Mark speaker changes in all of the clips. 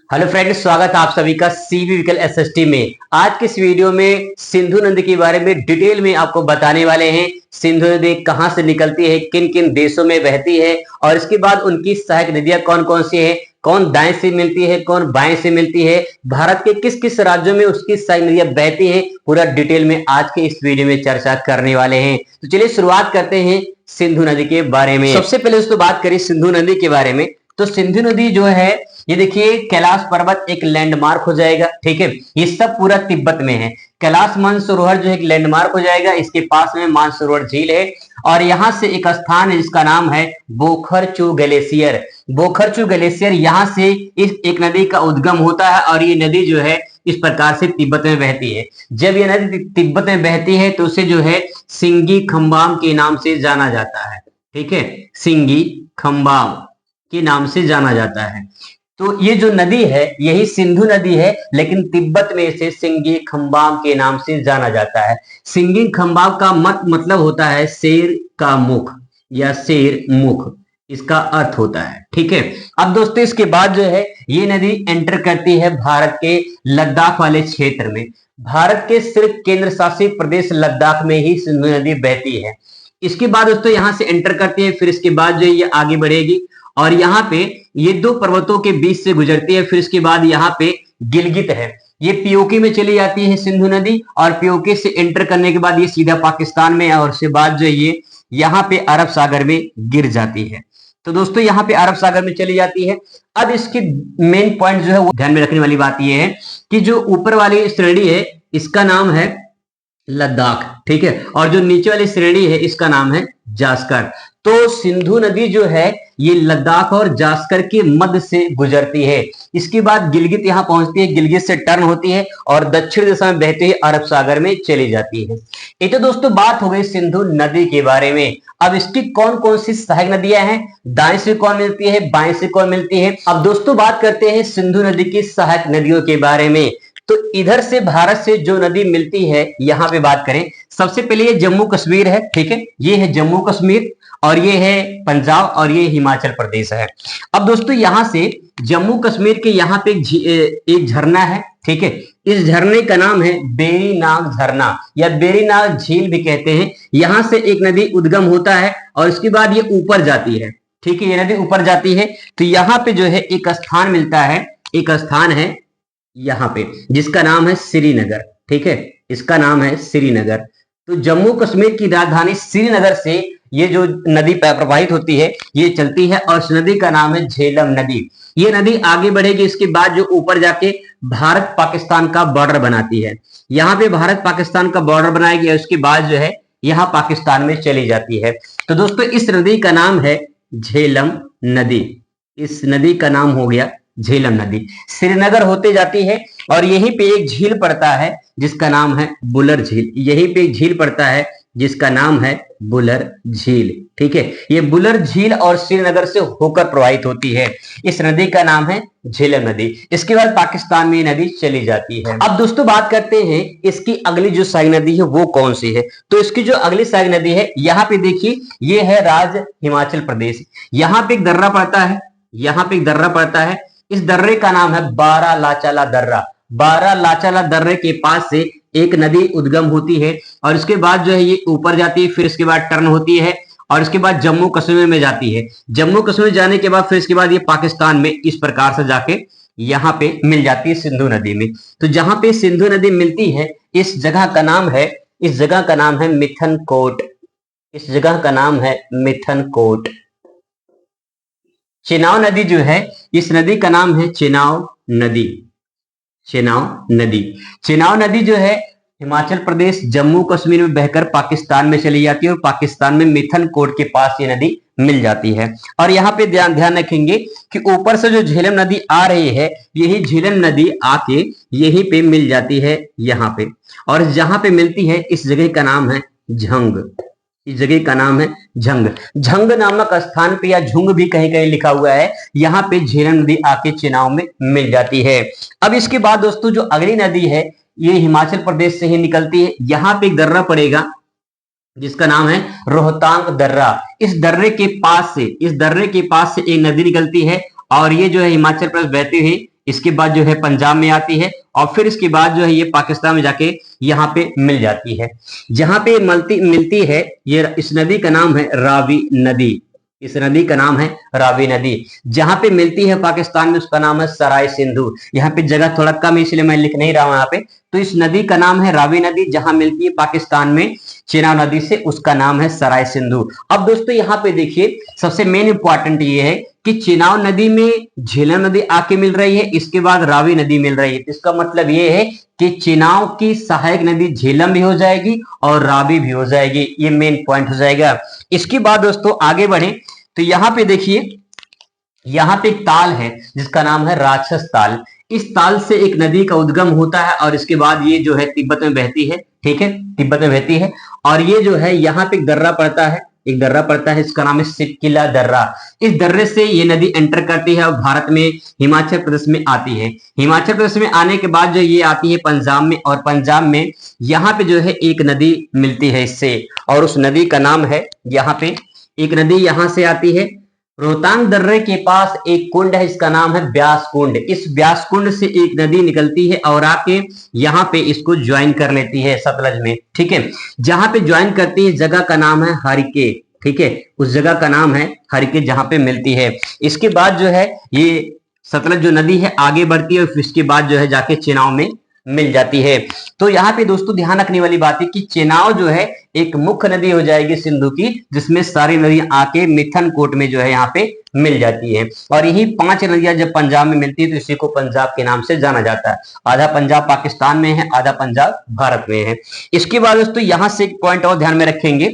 Speaker 1: Hello friends, स्वागत है आप सभी का सीवी व्हीकल एसएसटी में। आज के इस वीडियो में सिंधु नदी के बारे में डिटेल में आपको बताने वाले हैं। सिंधु नदी कहां से निकलती है, किन किन देशों में बहती है और इसके बाद उनकी सहायक नदियां कौन कौन सी है, कौन दाएं से मिलती है, कौन बाएं से मिलती है, भारत के किस किस राज्यों में उसकी सहायक नदियां बहती है, पूरा डिटेल में आज के इस वीडियो में चर्चा करने वाले हैं। तो चलिए शुरुआत करते हैं सिंधु नदी के बारे में। सबसे पहले दोस्तों बात करें सिंधु नदी के बारे में, तो सिंधु नदी जो है ये देखिए कैलाश पर्वत एक लैंडमार्क हो जाएगा। ठीक है, ये सब पूरा तिब्बत में है। कैलाश मानसरोवर जो है एक लैंडमार्क हो जाएगा, इसके पास में मानसरोवर झील है और यहां से एक स्थान है जिसका नाम है बोखरचू ग्लेशियर। बोखरचू ग्लेशियर यहां से इस एक नदी का उद्गम होता है और ये नदी जो है इस प्रकार से तिब्बत में बहती है। जब ये नदी तिब्बत में बहती है तो उसे जो है सिंगी खम्बाम के नाम से जाना जाता है। ठीक है, सिंगी खम्बाम के नाम से जाना जाता है। तो ये जो नदी है यही सिंधु नदी है, लेकिन तिब्बत में इसे सिंगी खम्बाम के नाम से जाना जाता है। सिंगी खम्बाम का मतलब होता है शेर का मुख या शेर मुख, इसका अर्थ होता है। ठीक है, अब दोस्तों इसके बाद जो है ये नदी एंटर करती है भारत के लद्दाख वाले क्षेत्र में। भारत के सिर्फ केंद्र शासित प्रदेश लद्दाख में ही सिंधु नदी बहती है। इसके बाद दोस्तों यहां से एंटर करती है, फिर इसके बाद जो ये आगे बढ़ेगी और यहाँ पे ये दो पर्वतों के बीच से गुजरती है। फिर इसके बाद यहाँ पे गिलगित है, ये पीओके में चली जाती है सिंधु नदी और पीओके से एंटर करने के बाद ये सीधा पाकिस्तान में और उसके बाद जो ये यहाँ पे अरब सागर में गिर जाती है। तो दोस्तों यहाँ पे अरब सागर में चली जाती है। अब इसकी मेन पॉइंट जो है वो ध्यान में रखने वाली बात यह है कि जो ऊपर वाली श्रेणी है इसका नाम है लद्दाख। ठीक है, और जो नीचे वाली श्रेणी है इसका नाम है जास्कर। तो सिंधु नदी जो है ये लद्दाख और जास्कर के मध्य से गुजरती है। इसके बाद गिलगित यहाँ पहुंचती है, गिलगित से टर्न होती है और दक्षिण दिशा में बहते हुए अरब सागर में चली जाती है। ये तो दोस्तों बात हो गई सिंधु नदी के बारे में। अब इसकी कौन कौन सी सहायक नदियां हैं, दाएं से कौन मिलती है, बाएं से कौन मिलती है। अब दोस्तों बात करते हैं सिंधु नदी की सहायक नदियों के बारे में। तो इधर से भारत से जो नदी मिलती है यहां पे बात करें, सबसे पहले ये जम्मू कश्मीर है। ठीक है, ये है जम्मू कश्मीर और ये है पंजाब और ये हिमाचल प्रदेश है। अब दोस्तों यहां से जम्मू कश्मीर के यहाँ पे एक झरना है। ठीक है, इस झरने का नाम है बेरीनाग झरना या बेरीनाग झील भी कहते हैं। यहां से एक नदी उद्गम होता है और इसके बाद ये ऊपर जाती है। ठीक है, ये नदी ऊपर जाती है तो यहाँ पे जो है एक स्थान मिलता है, एक स्थान है यहाँ पे जिसका नाम है श्रीनगर। ठीक है, इसका नाम है श्रीनगर। तो जम्मू कश्मीर की राजधानी श्रीनगर से ये जो नदी प्रवाहित होती है ये चलती है और इस नदी का नाम है झेलम नदी। ये नदी आगे बढ़ेगी, इसके बाद जो ऊपर जाके भारत पाकिस्तान का बॉर्डर बनाती है। यहाँ पे भारत पाकिस्तान का बॉर्डर बनाएगी और उसके बाद जो है यहाँ पाकिस्तान में चली जाती है। तो दोस्तों इस नदी का नाम है झेलम नदी। इस नदी का नाम हो गया झेलम नदी। श्रीनगर होते जाती है और यहीं पे एक झील पड़ता है जिसका नाम है बुलर झील। यहीं पे एक झील पड़ता है जिसका नाम है बुलर झील। ठीक है, ये बुलर झील और श्रीनगर से होकर प्रवाहित होती है। इस नदी का नाम है झेलम नदी। इसके बाद पाकिस्तान में नदी चली जाती है। अब दोस्तों बात करते हैं इसकी अगली जो सहायक नदी है वो कौन सी है। तो इसकी जो अगली सहायक नदी है यहाँ पे देखिए, ये है राज्य हिमाचल प्रदेश। यहाँ पे एक दर्रा पड़ता है, यहाँ पे एक दर्रा पड़ता है। इस दर्रे का नाम है बारा लाचाला दर्रा। बारा लाचाला दर्रे के पास से एक नदी उद्गम होती है और इसके बाद जो है ये ऊपर जाती है, फिर इसके बाद टर्न होती है और इसके बाद जम्मू कश्मीर में जाती है। जम्मू कश्मीर जाने के बाद फिर इसके बाद ये पाकिस्तान में इस प्रकार से जाके यहाँ पे मिल जाती है सिंधु नदी में। तो जहां पे सिंधु नदी मिलती है इस जगह का नाम है, इस जगह का नाम है मिथनकोट। इस जगह का नाम है मिथनकोट। चेनाब नदी जो है इस नदी का नाम है चेनाब नदी। चेनाब नदी, चेनाब नदी जो है हिमाचल प्रदेश जम्मू कश्मीर में बहकर पाकिस्तान में चली जाती है और पाकिस्तान में मिथनकोट के पास ये नदी मिल जाती है। और यहाँ पे ध्यान रखेंगे कि ऊपर से जो झेलम नदी आ रही है यही झेलम नदी आके यहीं पे मिल जाती है यहाँ पे, और जहां पे मिलती है इस जगह का नाम है झंग। इस जगह का नाम है झंग। झंग नामक स्थान पे या झुंग भी कहीं कहीं लिखा हुआ है, यहाँ पे झेलम नदी आके चेनाब में मिल जाती है। अब इसके बाद दोस्तों जो अगली नदी है ये हिमाचल प्रदेश से ही निकलती है। यहाँ पे एक दर्रा पड़ेगा जिसका नाम है रोहतांग दर्रा। इस दर्रे के पास से एक नदी निकलती है और ये जो है हिमाचल प्रदेश बहती हुई इसके बाद जो है पंजाब में आती है और फिर इसके बाद जो है ये पाकिस्तान में जाके यहाँ पे मिल जाती है। जहां पे मिलती है ये, इस नदी का नाम है रावी नदी। इस नदी का नाम है रावी नदी। जहां पे मिलती है पाकिस्तान में उसका नाम है सराय सिंधु। यहाँ पे जगह थोड़ा कम है इसलिए मैं लिख नहीं रहा हूं यहाँ पे। तो इस नदी का नाम है रावी नदी, जहां मिलती है पाकिस्तान में चेनाब नदी से, उसका नाम है सराय सिंधु। अब दोस्तों यहाँ पे देखिए सबसे मेन इंपॉर्टेंट ये है कि चेनाब नदी में झेलम नदी आके मिल रही है, इसके बाद रावी नदी मिल रही है। इसका मतलब ये है कि चेनाब की सहायक नदी झेलम भी हो जाएगी और रावी भी हो जाएगी। ये मेन पॉइंट हो जाएगा। इसके बाद दोस्तों आगे बढ़े तो यहाँ पे देखिए, यहाँ पे एक ताल है जिसका नाम है राक्षस ताल। इस ताल से एक नदी का उद्गम होता है और इसके बाद ये जो है तिब्बत में बहती है। ठीक है, तिब्बत में बहती है और ये जो है यहाँ पे एक दर्रा पड़ता है, एक दर्रा पड़ता है, इसका नाम है सिटकिला दर्रा। इस दर्रे से ये नदी एंटर करती है और भारत में हिमाचल प्रदेश में आती है। हिमाचल प्रदेश में आने के बाद जो ये आती है पंजाब में, और पंजाब में यहाँ पे जो है एक नदी मिलती है इससे, और उस नदी का नाम है, यहाँ पे एक नदी यहाँ से आती है। रोहतांग दर्रे के पास एक कुंड है, इसका नाम है ब्यास कुंड। इस ब्यास कुंड से एक नदी निकलती है और आके यहाँ पे इसको ज्वाइन कर लेती है सतलज में। ठीक है, जहां पे ज्वाइन करती है जगह का नाम है हरिके। ठीक है, उस जगह का नाम है हरिके जहां पे मिलती है। इसके बाद जो है ये सतलज जो नदी है आगे बढ़ती है और इसके बाद जो है जाके चेनाब में मिल जाती है। तो यहाँ पे दोस्तों ध्यान रखने वाली बात है कि चेनाब जो है एक मुख्य नदी हो जाएगी सिंधु की, जिसमें सारी नदियां आके मिथनकोट में जो है यहाँ पे मिल जाती है। और यही 5 नदियां जब पंजाब में मिलती है तो इसी को पंजाब के नाम से जाना जाता है। आधा पंजाब पाकिस्तान में है, आधा पंजाब भारत में है। इसके बाद दोस्तों यहाँ से एक पॉइंट और ध्यान में रखेंगे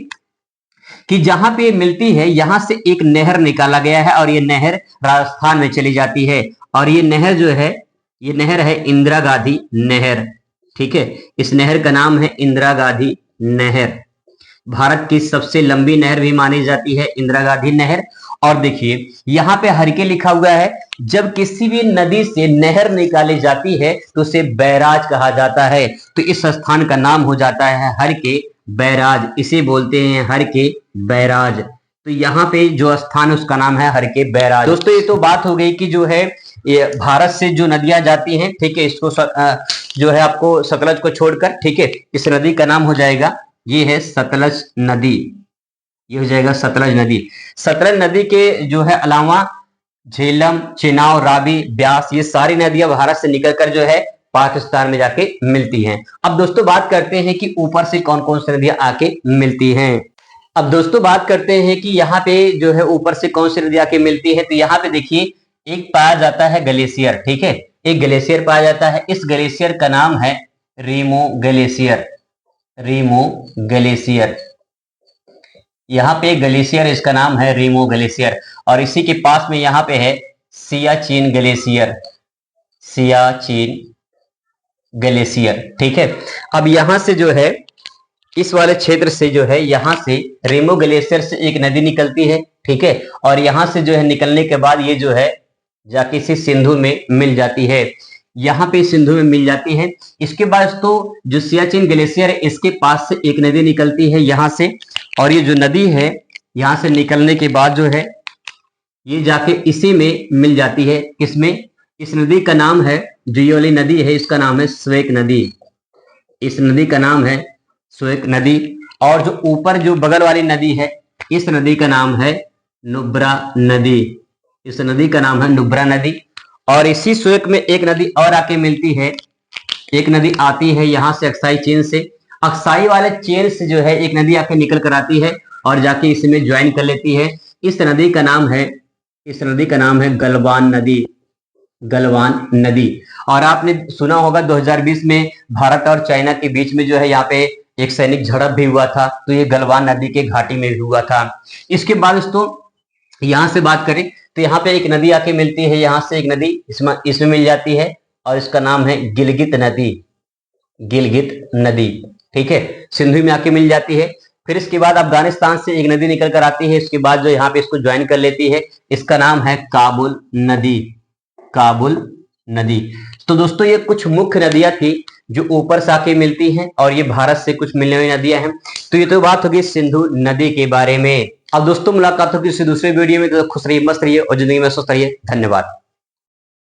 Speaker 1: कि जहां पे मिलती है यहां से एक नहर निकाला गया है और ये नहर राजस्थान में चली जाती है। और ये नहर जो है, ये नहर है इंदिरा गांधी नहर। ठीक है, इस नहर का नाम है इंदिरा गांधी नहर। भारत की सबसे लंबी नहर भी मानी जाती है इंदिरा गांधी नहर। और देखिए यहाँ पे हरिके लिखा हुआ है। जब किसी भी नदी से नहर निकाली जाती है तो उसे बैराज कहा जाता है। तो इस स्थान का नाम हो जाता है हरिके बैराज, इसे बोलते हैं हरिके बैराज। तो यहाँ पे जो स्थान है उसका नाम है हरिके बैराज। दोस्तों ये तो बात हो गई कि जो है ये भारत से जो नदियां जाती हैं, ठीक है, इसको जो है आपको सतलज को छोड़कर, ठीक है, इस नदी का नाम हो जाएगा, ये है सतलज नदी। ये हो जाएगा सतलज नदी। सतलज नदी के जो है अलावा झेलम, चेनाब, रावी, ब्यास, ये सारी नदियां भारत से निकलकर जो है पाकिस्तान में जाके मिलती हैं। अब दोस्तों बात करते हैं कि ऊपर से कौन कौन सी नदियां आके मिलती हैं। अब दोस्तों बात करते हैं कि यहाँ पे जो है ऊपर से कौन सी नदी आके मिलती है। तो यहाँ पे देखिए एक पाया जाता है ग्लेशियर। ठीक है, एक ग्लेशियर पाया जाता है। इस ग्लेशियर का नाम है रीमो ग्लेशियर। रीमो ग्लेशियर, यहाँ पे ग्लेशियर, इसका नाम है रीमो ग्लेशियर। और इसी के पास में यहाँ पे है सियाचिन ग्लेशियर। सियाचिन ग्लेशियर। ठीक है, अब यहां से जो है इस वाले क्षेत्र से जो है यहाँ से रीमो ग्लेशियर से एक नदी निकलती है। ठीक है, और यहां से जो है निकलने के बाद ये जो है जाके इसी सिंधु में मिल जाती है। यहाँ पे सिंधु में मिल जाती है। इसके बाद तो जो सियाचिन ग्लेशियर है इसके पास से एक नदी निकलती है यहाँ से, और ये जो नदी है यहाँ से निकलने के बाद जो है ये जाके इसी में मिल जाती है। किसमें? इस नदी का नाम है, जो ये वाली नदी है इसका नाम है स्वेक नदी। इस नदी का नाम है स्वेक नदी। और जो ऊपर जो बगल वाली नदी है इस नदी का नाम है नुब्रा नदी। इस नदी का नाम है नुब्रा नदी। और इसी स्वेक में एक नदी और आके मिलती है। एक नदी आती है यहाँ से अक्साई चेन से। अक्साई वाले चेन से जो है एक नदी आके निकल कर आती है और जाके इसमें ज्वाइन कर लेती है। इस नदी का नाम है, इस नदी का नाम है गलवान नदी। गलवान नदी। और आपने सुना होगा 2020 में भारत और चाइना के बीच में जो है यहाँ पे एक सैनिक झड़प भी हुआ था, तो ये गलवान नदी के घाटी में भी हुआ था। इसके बाद दोस्तों यहाँ से बात करें तो यहाँ पे एक नदी आके मिलती है, यहाँ से एक नदी इसमें मिल जाती है और इसका नाम है गिलगित नदी। गिलगित नदी। ठीक है, सिंधु में आके मिल जाती है। फिर इसके बाद अफगानिस्तान से एक नदी निकल कर आती है। इसके बाद जो यहाँ पे इसको ज्वाइन कर लेती है, इसका नाम है काबुल नदी। काबुल नदी। तो दोस्तों ये कुछ मुख्य नदियां थी जो ऊपर से आके मिलती हैं और ये भारत से कुछ मिलने वाली नदियां हैं। तो ये तो बात होगी सिंधु नदी के बारे में। अब दोस्तों मुलाकात होगी किसी दूसरे वीडियो में। तो खुश रहिए, मस्त रहिए और जिंदगी में स्वस्थ रहिए। धन्यवाद।